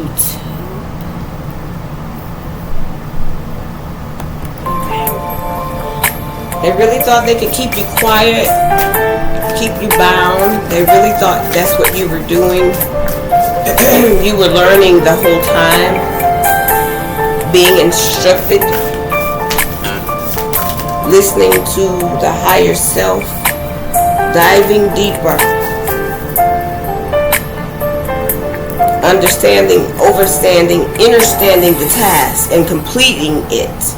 YouTube. They really thought they could keep you quiet, keep you bound. They really thought that's what you were doing. You were learning the whole time, being instructed, listening to the higher self, diving deeper, understanding, overstanding, understanding the task, and completing it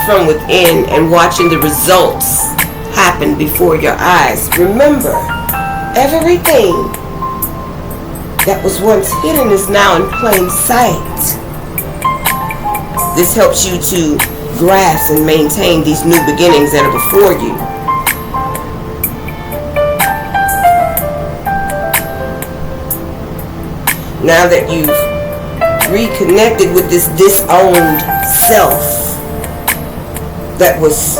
from within, and watching the results happen before your eyes. Remember, everything that was once hidden is now in plain sight. This helps you to grasp and maintain these new beginnings that are before you. Now that you've reconnected with this disowned self that was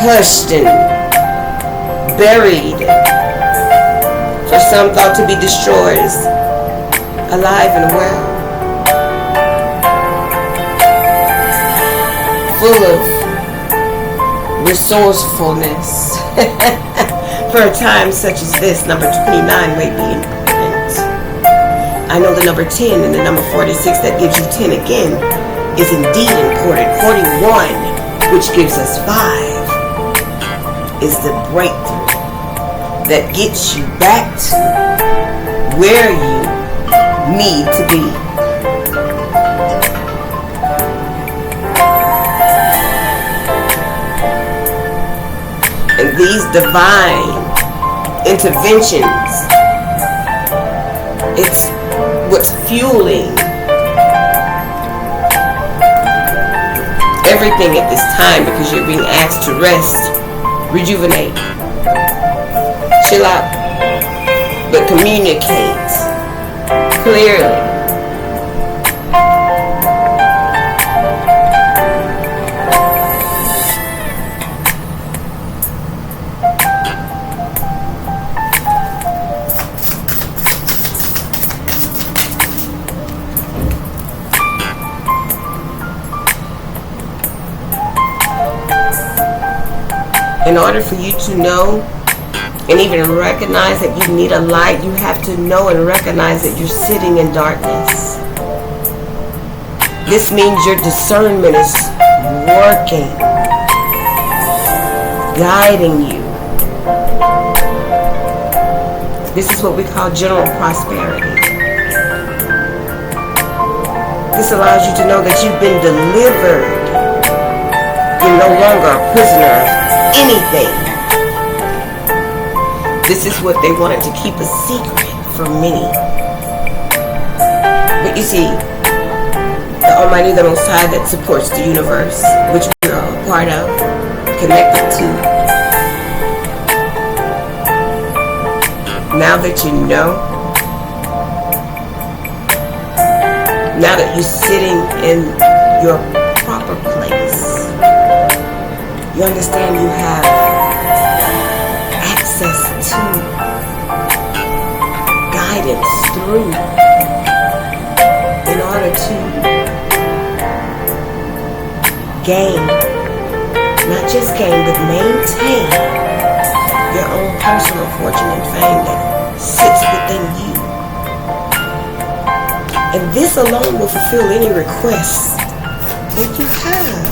hushed and buried, for some thought to be destroyed, is alive and well, full of resourcefulness. For a time such as this, number 29 may be important. I know the number 10 and the number 46 that gives you 10 again is indeed important. 41, which gives us 5, is the breakthrough that gets you back to where you need to be. And these divine interventions, it's what's fueling everything at this time, because you're being asked to rest, rejuvenate, chill out, but communicate clearly. In order for you to know and even recognize that you need a light, you have to know and recognize that you're sitting in darkness. This means your discernment is working, guiding you. This is what we call general prosperity. This allows you to know that you've been delivered. You're no longer a prisoner of anything. This is what they wanted to keep a secret from many. But you see, the Almighty, the Most High that supports the universe, which we are a part of, connected to. Now that you know, now that you're sitting in your proper place, you understand you have access to guidance through in order to gain, not just gain, but maintain your own personal fortune and fame that sits within you. And this alone will fulfill any requests that you have.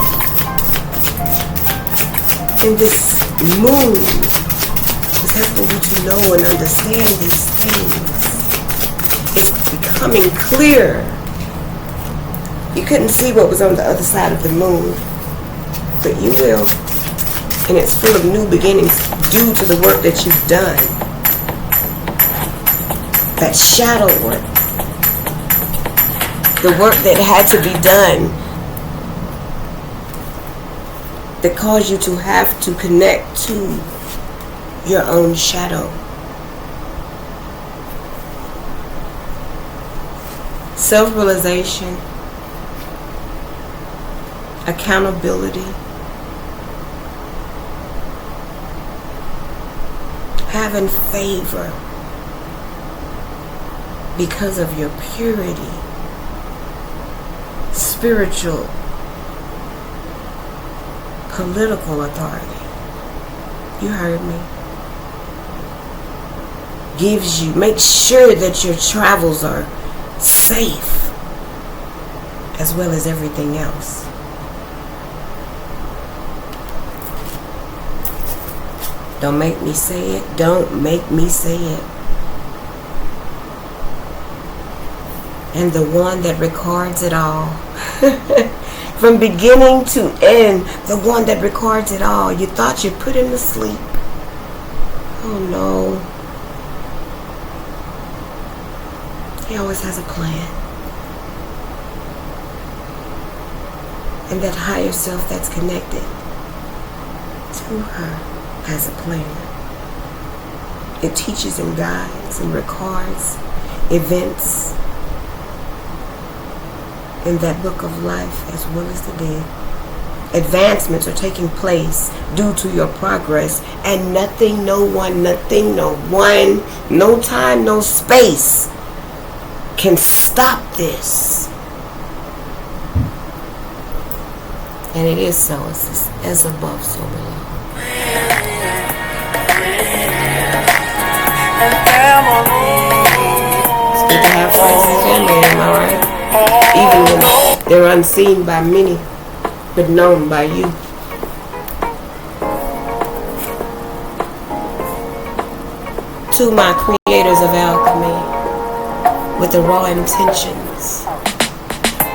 And this moon is helping you to know and understand these things. It's becoming clear. You couldn't see what was on the other side of the moon, but you will. And it's full of new beginnings due to the work that you've done. That shadow work. The work that had to be done, that caused you to have to connect to your own shadow. Self-realization, accountability, having favor, because of your purity, spiritual, political authority. You heard me. Gives you, make sure that your travels are safe, as well as everything else. Don't make me say it. Don't make me say it. And the one that records it all. From beginning to end, the one that records it all. You thought you put him to sleep. Oh no. He always has a plan. And that higher self that's connected to her has a plan. It teaches and guides and records events in that book of life as well as the dead. Advancements are taking place due to your progress, and nothing, no one, no time, no space can stop this. And it is so. It's as above, so below. It's good to have friends and family, am I right? Even when they're unseen by many, but known by you. To my creators of alchemy, with the raw intentions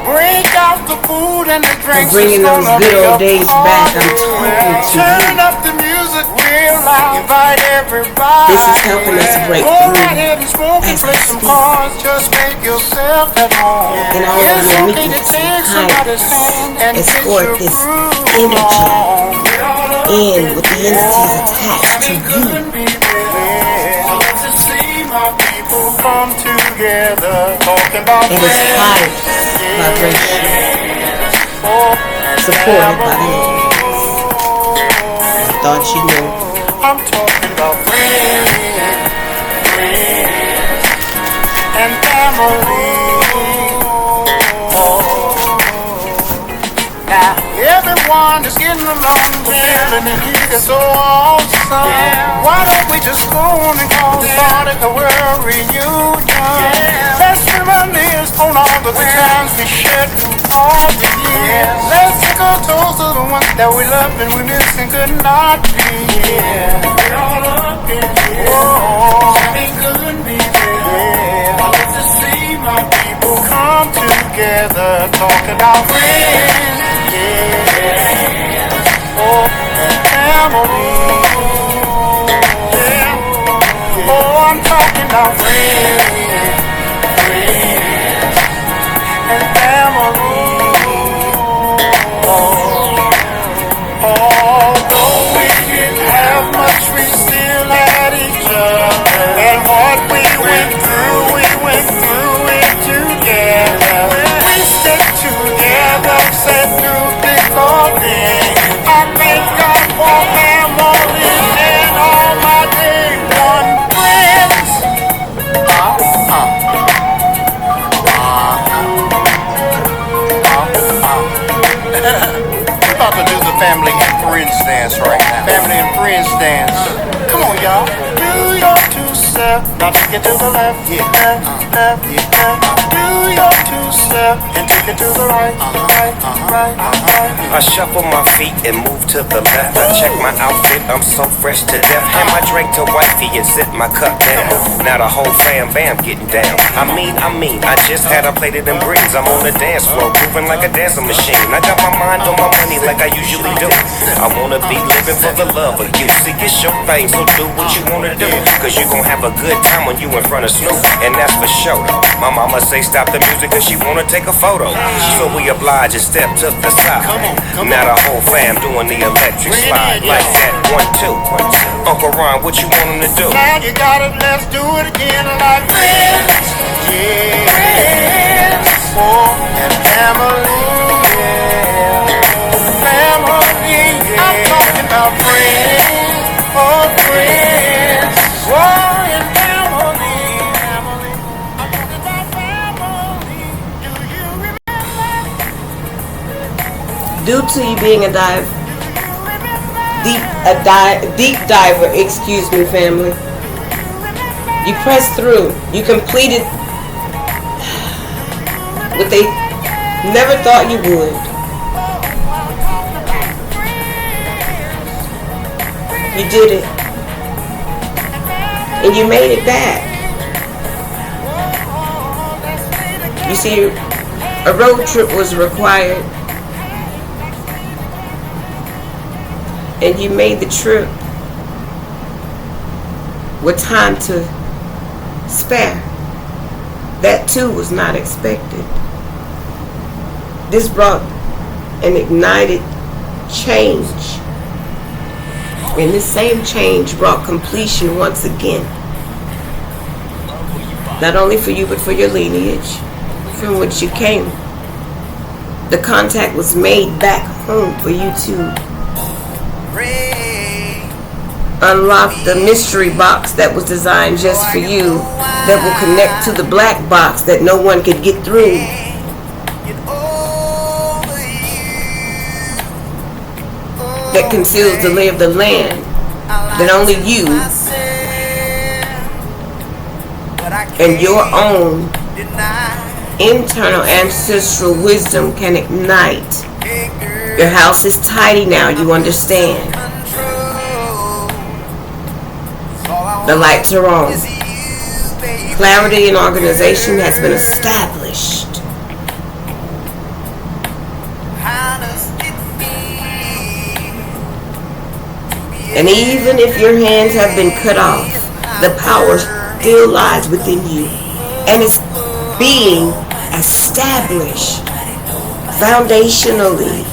bring out the food and the drinks. Bringing those good old days back. I'm talking to Turn you. up the music real loud. Invite everybody. This is helping us break Go through right ahead and smoke and as play we some speak. cards. Just make yourself at home. And all of It's your okay to weakness take and somebody's kindness. hand and Escort get your this groove energy on. in with the entities attached to you. Come together, talking about That is high vibration, supported by the Lord. I thought you knew. I'm talking about friends and family. Now everyone is getting along, feeling it here so awesome. Why don't we just go on and call the party a world reunion? Let's reminisce on all the good times we shared through all the years. Let's take a toast to the ones that we love and we miss and could not be here. We're all up in here. Oh, it couldn't be there. I love to see my people come together, talking about friends. Yeah. Oh, family. Yeah. Oh, I'm talking about friends. And family. Although we didn't have much, we still had each other. And what we went through it together. We stick together, said through thick or thin. I thank God for family and all my day one friends. We're about to do the family and friends dance right now. Family and friends dance. Come on, y'all. Do your two-step. Now take it to the left. Yeah, left, yeah, left. Do your two-step and take it to the right. Right. I shuffle my feet and move to the left. I check my outfit, I'm so fresh to death. Hand my drink to wifey and sit my cup down. Now the whole fam bam getting down. I mean, I just had a plate of them greens. I'm on the dance floor, moving like a dancing machine. I got my mind on my money like I usually do. I wanna be living for the love of you. See, it's your thing, so do what you wanna do. Cause you gon' have a good time when you in front of Snoop. And that's for sure. My mama say stop the music cause she wanna take a photo. So we oblige and step to the side. Now the whole fam doing the electric slide. Like that, 1, 2. Uncle Ron, what you want him to do? Now you got it, let's do it again like friends. Yeah. Friends. Oh, and family. Yeah. Family. Yeah. I'm talking about friends. Oh, friends. Oh, and family. Family. I'm talking Due to you being a deep diver, excuse me, family. You pressed through. You completed what they never thought you would. You did it. And you made it back. You see, a road trip was required. And you made the trip with time to spare. That too was not expected. This brought an ignited change. And this same change brought completion once again. Not only for you, but for your lineage, from which you came. The contact was made back home for you to unlock the mystery box that was designed just for you, that will connect to the black box that no one could get through. That conceals the lay of the land that only you and your own internal ancestral wisdom can ignite. Your house is tidy now, you understand. The lights are on. Clarity and organization has been established. And even if your hands have been cut off, the power still lies within you. And it's being established foundationally.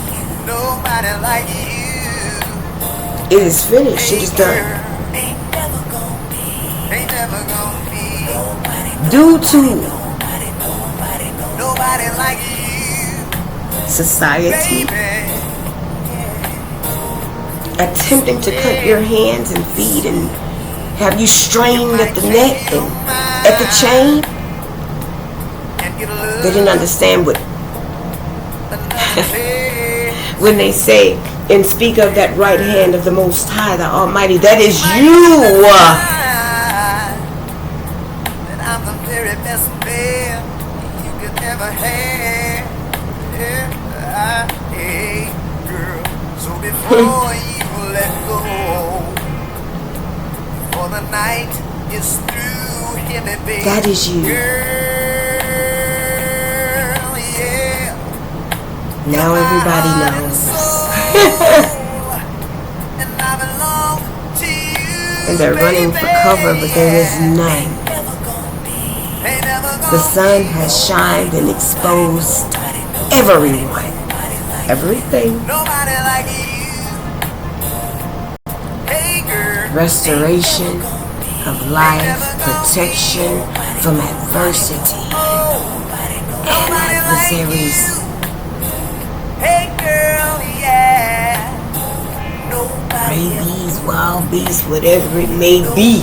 It is finished. It is done. Due to society attempting to cut your hands and feet and have you strained at the neck and at the chain, they didn't understand what when they say and speak of that right hand of the Most High, the Almighty, that is you. I'm the very best man you could ever have. Hey, girl, so before you let go, for the night is through, hear me, baby. That is you. Girl, yeah. Now everybody knows. And I belong to you. And they're running for cover, but there is none. The sun has shined and exposed everyone, everything. Restoration of life, protection from adversity and adversaries. Rabies, wild beasts, whatever it may be.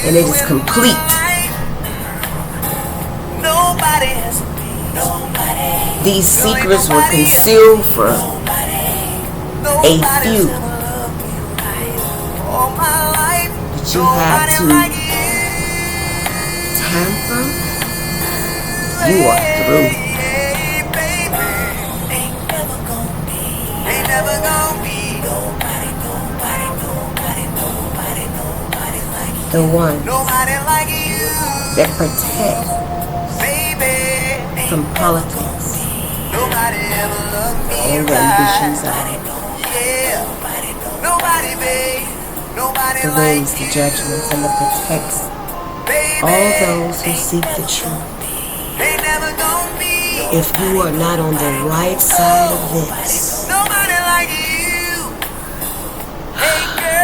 And it is complete. These secrets were concealed for a few that you had to tamper. You are through. The ones that protect from politics and the ambitions of it. The ways, the judgments, and the protects all those who seek the truth. If you are not on the right side of this,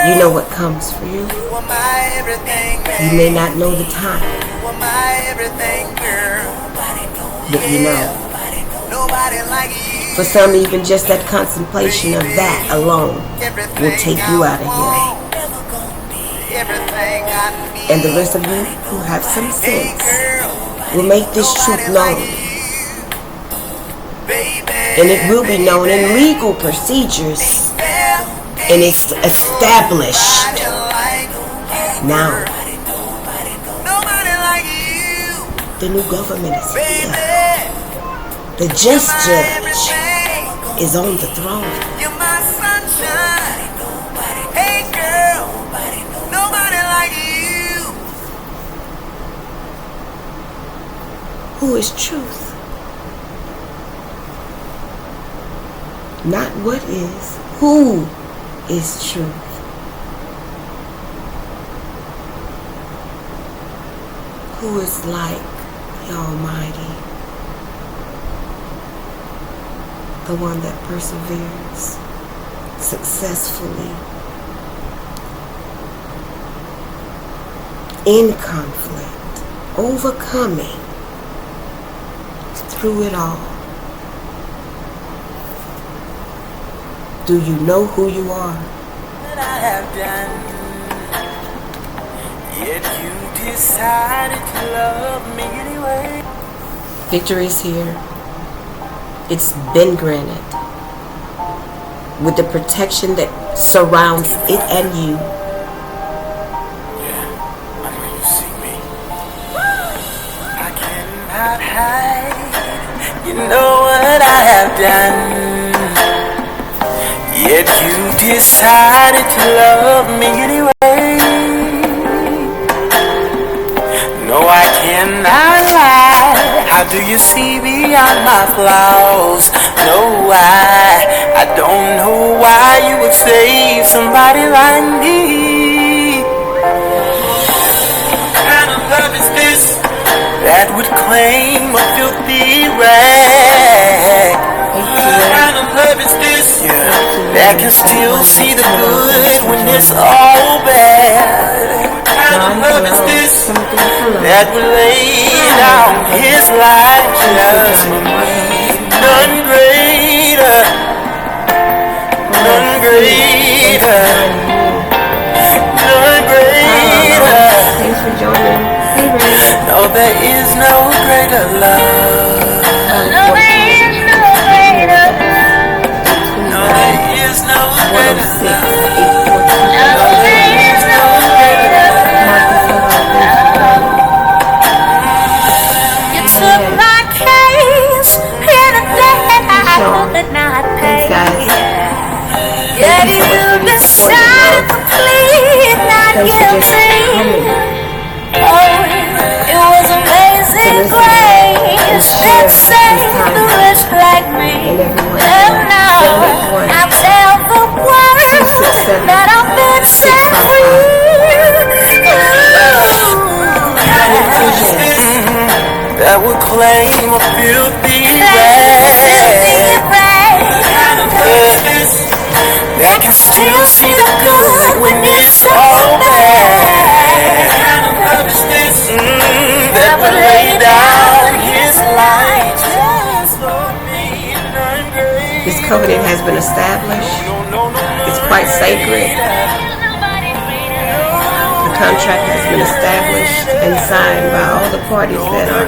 you know what comes for you. You may not know the time, but you know. For some, even just that contemplation of that alone will take you out of here. And the rest of you who have some sense will make this truth known. And it will be known in legal procedures. And it's established now. The new government is here. The just judge is on the throne. You're my sunshine. Hey girl, nobody like you. Who is truth? Not what is. Who is truth? Who is like the Almighty? The one that perseveres successfully in conflict, overcoming through it all. Do you know who you are? What I have done, yet you decided to love me anyway. Victory is here. It's been granted with the protection that surrounds it and you. Yeah, I know you see me. I cannot hide. You know what I have done. Yet you decided to love me anyway. No, I cannot lie. How do you see beyond my flaws? No, I don't know why you would save somebody like me. What kind of love is this that would claim a filthy rag? What kind of love is this that can still see the good when it's all bad? What kind of love is this that would lay down his life just for me? None greater, none greater, none greater. Thanks for joining. Hey, Ray. No, there is no greater love. No, there is no greater love. No, there is no greater love. No, there is no greater love. You took my case in a day I could not pay. Yet you decided to plead not guilty. Oh, it was amazing grace that saved the rich like me. And now I tell the world that I've been set free. That would claim a filthy rag. That can still see the good when it's all bad. That would lay down his life just for me. This covenant has been established. It's quite sacred. The contract has been established and signed by all the parties that are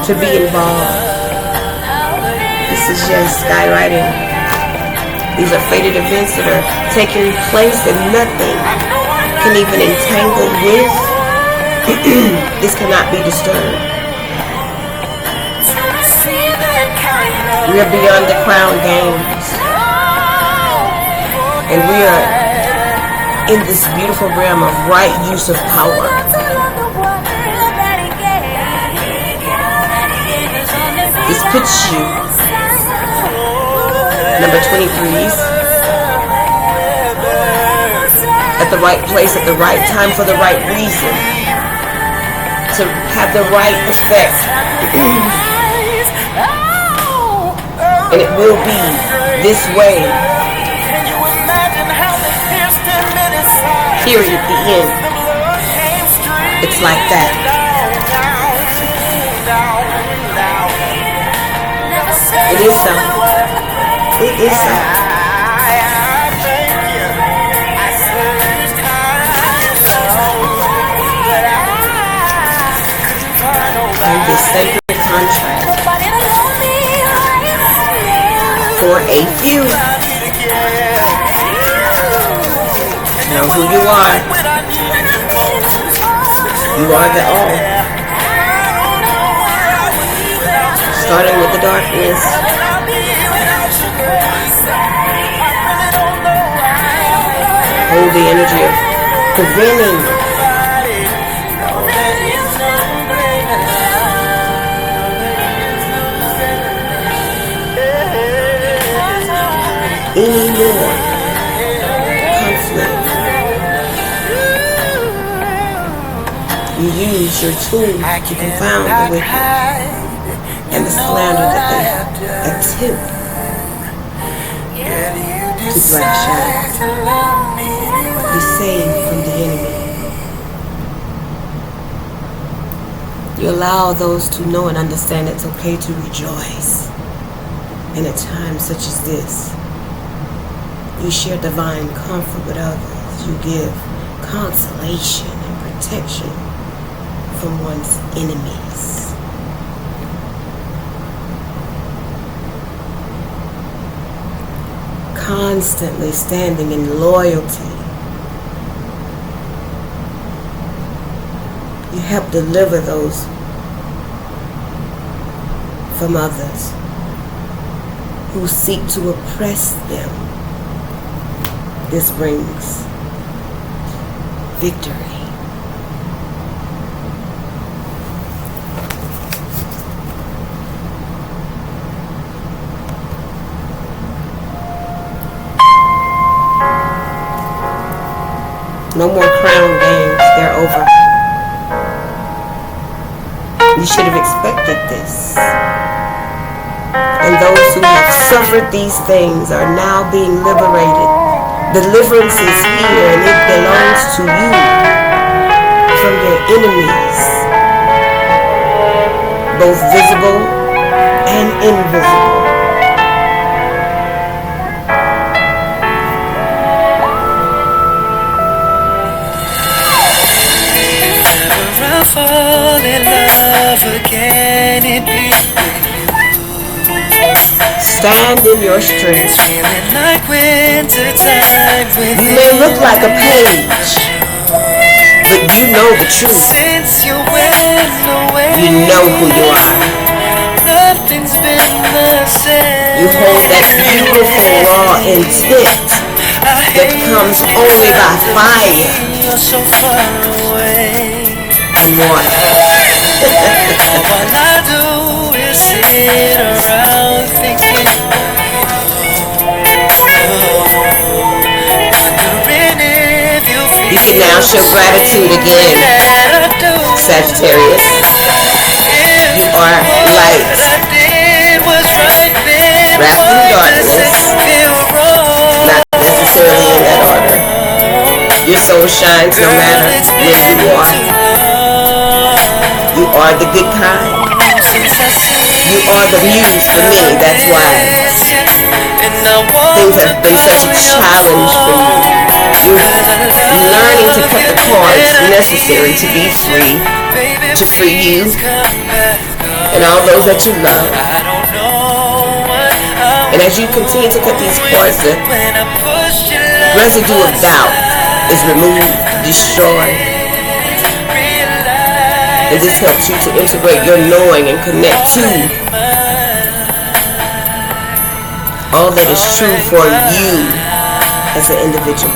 to be involved. This is just skywriting. These are fated events that are taking place and nothing can even entangle with. This cannot be disturbed. We are beyond the crown games. And we are in this beautiful realm of right use of power. This puts you, number 23s, at the right place at the right time for the right reason, to have the right effect. And it will be this way. Period. The end. It's like that. It is so. It is so. And this sacred contract for a few. Know who you are. You are the all. Starting with the darkness. Hold the energy of preventing any more conflict. You use your tool to confound the wicked and the slander that they attempt to thrash out. Be saved from the enemy. You allow those to know and understand it's okay to rejoice in a time such as this. You share divine comfort with others. You give consolation and protection from one's enemies. Constantly standing in loyalty. You help deliver those from others who seek to oppress them. This brings victory. No more crown games, they're over. You should have expected this. And those who have suffered these things are now being liberated. Deliverance is here and it belongs to you from your enemies, both visible and invisible. Fall in love again, it be Stand in your strength. feeling like winter time with You may look like a page, but you know the truth. since you went away. You know who you are. Nothing's been the same. You hold that beautiful raw intent that comes only by fire You're so far away. and water. All I do is sit around thinking, wondering if you feel You can now show gratitude again, that I do. Sagittarius. You are light, wrapped in darkness, not necessarily in that order. Your soul shines no matter where you are. You are the good kind. You are the muse for me, that's why things have been such a challenge for you. You're learning to cut the cords necessary to be free, to free you and all those that you love. And as you continue to cut these cords, the residue of doubt is removed, destroyed. And this helps you to integrate your knowing and connect to all that is true for you as an individual.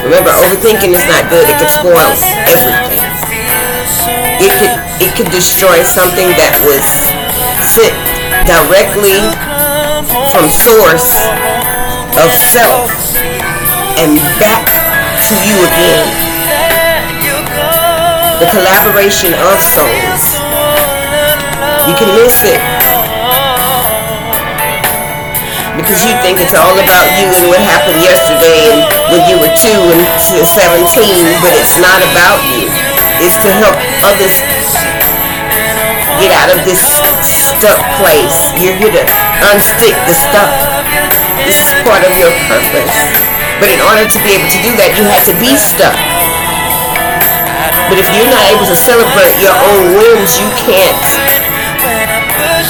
Remember, overthinking is not good. It could spoil everything. It could destroy something that was sent directly from source of self and back to you again. The collaboration of souls. You can miss it because you think it's all about you and what happened yesterday and when you were 2 and 17, but it's not about you. It's to help others get out of this stuck place. You're here to unstick the stuff. This is part of your purpose. But in order to be able to do that, you had to be stuck. But if you're not able to celebrate your own wins, you can't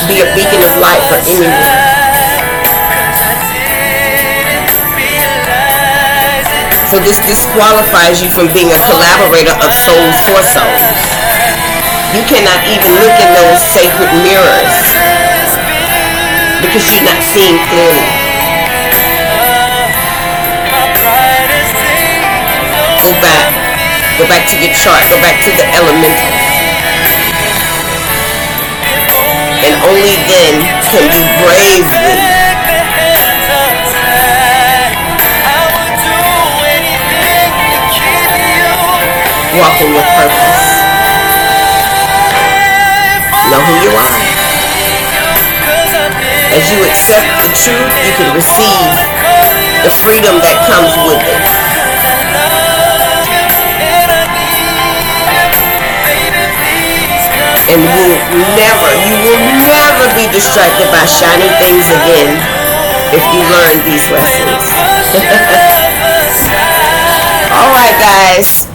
be a beacon of light for anyone. So this disqualifies you from being a collaborator of souls for souls. You cannot even look in those sacred mirrors because you're not seeing clearly. Go back to your chart, go back to the elementals. And only then can you bravely walk in your purpose. Know who you are. As you accept the truth, you can receive the freedom that comes with it. And you will never be distracted by shiny things again if you learn these lessons. Alright guys,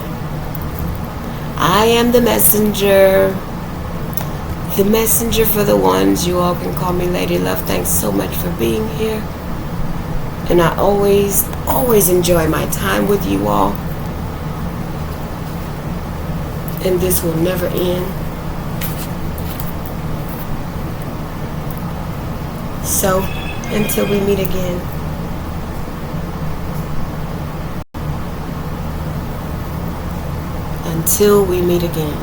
I am the messenger for the ones. You all can call me Lady Love. Thanks so much for being here, and I always enjoy my time with you all, and this will never end. So, until we meet again, until we meet again.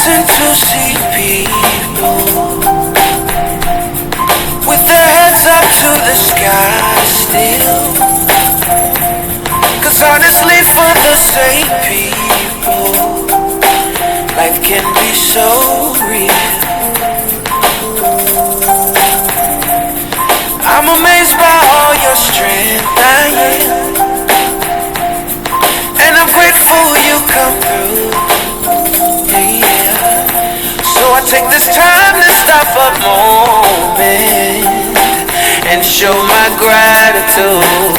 To see people with their heads up to the sky still, 'cause honestly for the same people, life can be so real. I'm amazed by all your strength, I am, and I'm grateful you come through. So I take this time to stop a moment and show my gratitude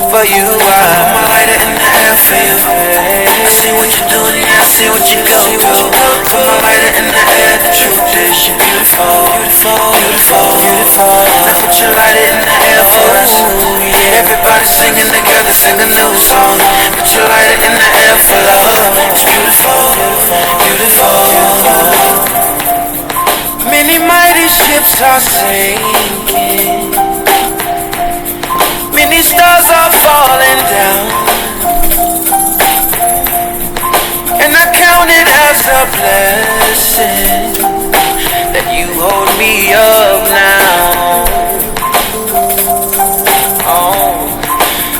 for you. I'm a lighter in the air for you. I see what you're doing, yeah, I see what you go through. I'm a lighter in the air, the truth is you're beautiful, beautiful, beautiful, beautiful. I put your lighter in the air for us. Everybody singing together, sing a new song. Put your lighter in the air for love. It's beautiful, beautiful. Many mighty ships are sinking, many stars are falling down, and I count it as a blessing that you hold me up now. Oh,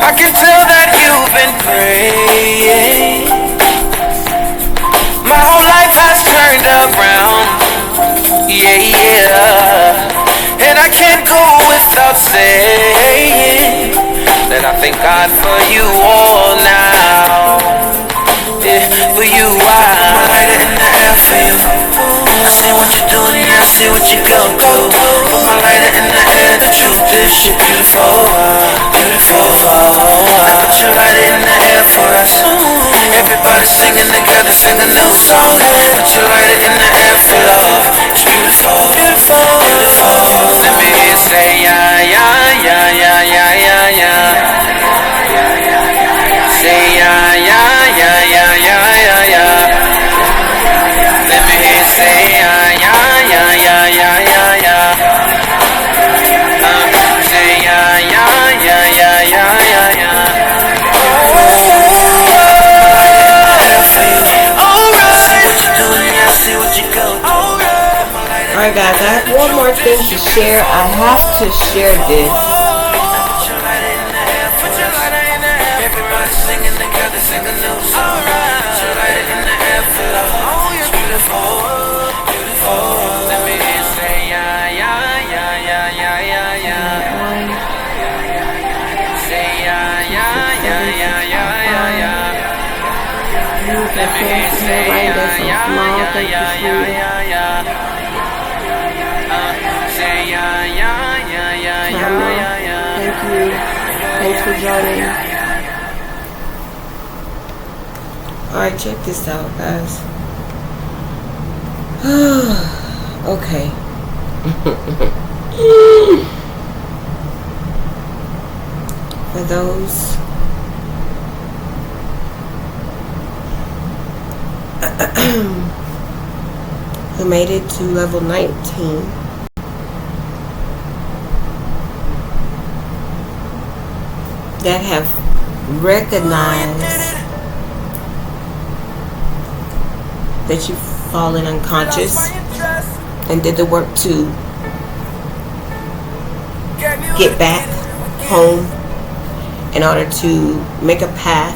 I can tell that you've been praying. My whole life has turned around, yeah, yeah. And I can't go without saying that I thank God for you all now. Yeah, for you I'm a lighter in the air for you. I see what you're doing, yeah, I see what you go through. Put my lighter in the air, the truth is you're beautiful, beautiful. I put your lighter in the air for us. Everybody singing together, sing a new song. Put your lighter in the air for love. It's beautiful, beautiful, beautiful. Let me hear you say yeah, yeah, yeah, yeah, yeah, yeah, yeah. Say yeah, yeah, yeah, yeah, yeah, yeah, yeah. Let me hear you say yeah, yeah, yeah, yeah, yeah, yeah, yeah. Say yeah, yeah, yeah, yeah, yeah, yeah, yeah. Alright guys, I have one more thing to share. I have to share this. Let me say yeah, yeah, yeah, yeah. That fancy hair right there so small. Thank you, sweetie. Camera, thank you. Thanks for joining. Alright, check this out, guys. Okay. For those who made it to level 19, that have recognized that you've fallen unconscious and did the work to get back home in order to make a path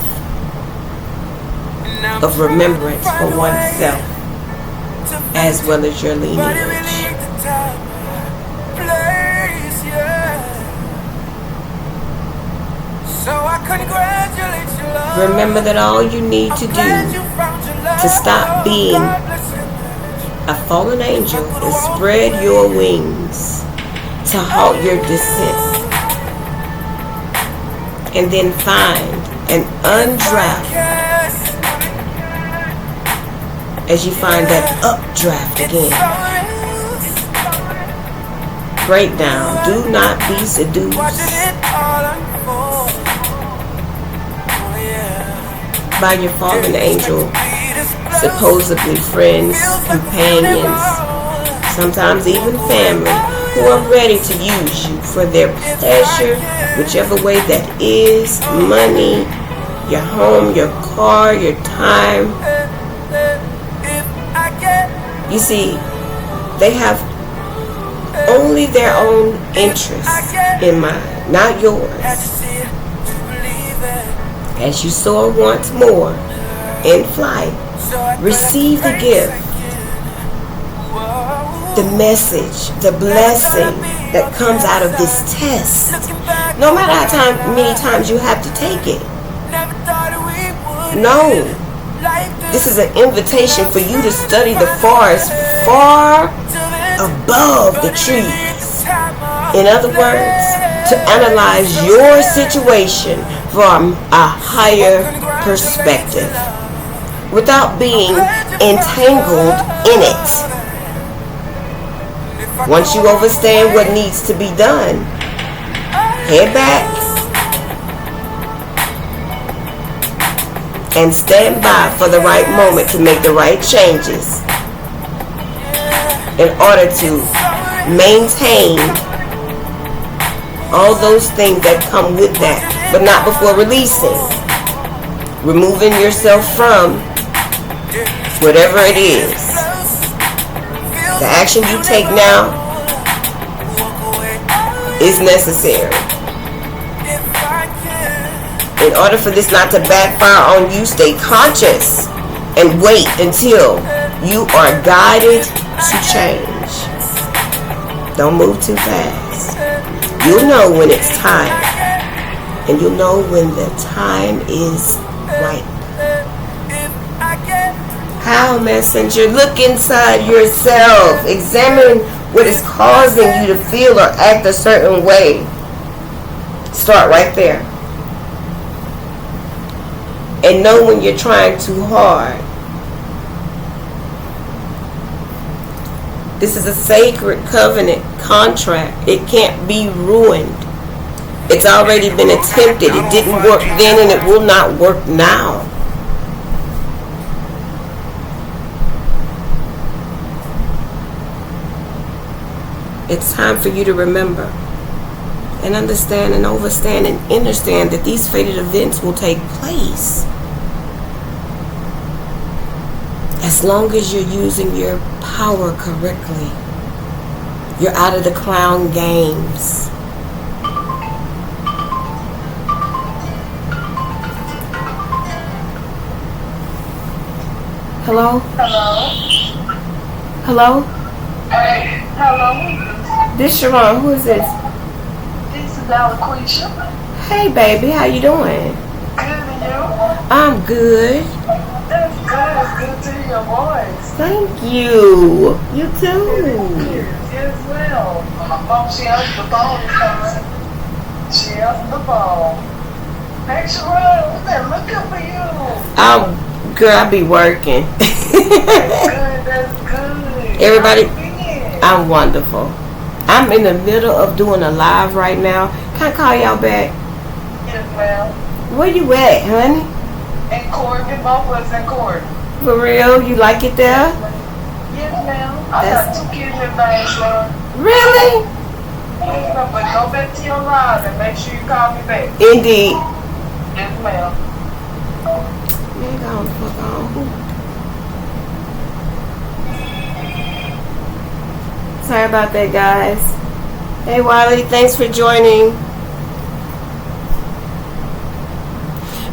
of remembrance for oneself as well as your lineage. Remember that all you need to do to stop being a fallen angel is spread your wings to halt your descent, and then find an undraft as you find that updraft again. Breakdown. Do not be seduced by your fallen angel, supposedly friends, companions, sometimes even family, who are ready to use you for their pleasure, whichever way that is. Money, your home, your car, your time. You see, they have only their own interests in mind, not yours. As you soar once more in flight, receive the gift, the message, the blessing that comes out of this test. No matter how many times you have to take it. No. This is an invitation for you to study the forest far above the trees. In other words, to analyze your situation from a higher perspective without being entangled in it. Once you understand what needs to be done, head back and stand by for the right moment to make the right changes in order to maintain all those things that come with that, but not before releasing, removing yourself from whatever it is. The action you take now is necessary. In order for this not to backfire on you, stay conscious and wait until you are guided to change. Don't move too fast. You'll know when it's time, and you'll know when the time is right. How, messenger? Look inside yourself. Examine what is causing you to feel or act a certain way. Start right there. And know when you're trying too hard. This is a sacred covenant contract. It can't be ruined. It's already been attempted. It didn't work then, and it will not work now. It's time for you to remember and understand and overstand and understand that these fated events will take place. As long as you're using your power correctly, you're out of the clown games. Hello? Hello? Hey, hello. This Sharon, who is this? This is Alaquisha. Hey baby, how you doing? Good, and you? I'm good. That's good. It's good to hear your voice. Thank you. You too. Yes, well. Mom, she answered the phone this time. She answered the phone. Hey, Sherelle, they're looking for you. Oh, girl, I be working. That's good. Everybody, How you been? I'm wonderful. I'm in the middle of doing a live right now. Can I call y'all back? Yes, ma'am. Where you at, honey? In court, get both of us in court. For real? You like it there? Yes, ma'am. I got 2 kids in Nashville. Really? Yes, ma'am. But go back to your line and make sure you call me back. Indeed. Yes, ma'am. Man, go the fuck on. Sorry about that, guys. Hey, Wiley, thanks for joining.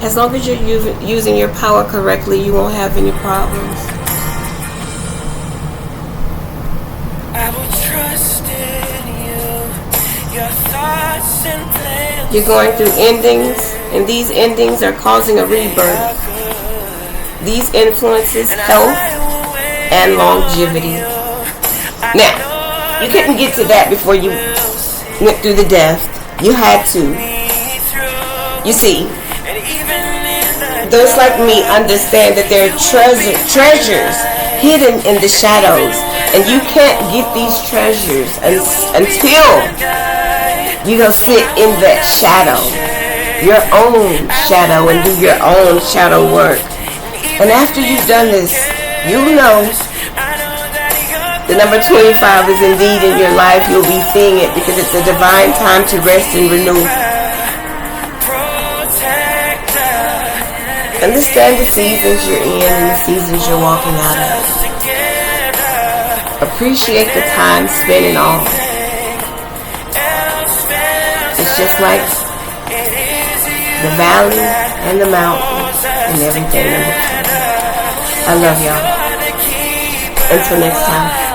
As long as you're using your power correctly, you won't have any problems. I will trust in you, your thoughts and plans. You're going through endings, and these endings are causing a rebirth. These influences health and longevity. Now, you couldn't get to that before you went through the death. You had to. You see, those like me understand that there are treasures hidden in the shadows, and you can't get these treasures until you go sit in that shadow, your own shadow, and do your own shadow work. And after you've done this, you'll know the number 25 is indeed in your life. You'll be seeing it because it's a divine time to rest and renew. Understand the seasons you're in and the seasons you're walking out of. Appreciate the time spent in all. It's just like the valley and the mountains and everything in between. I love y'all. Until next time.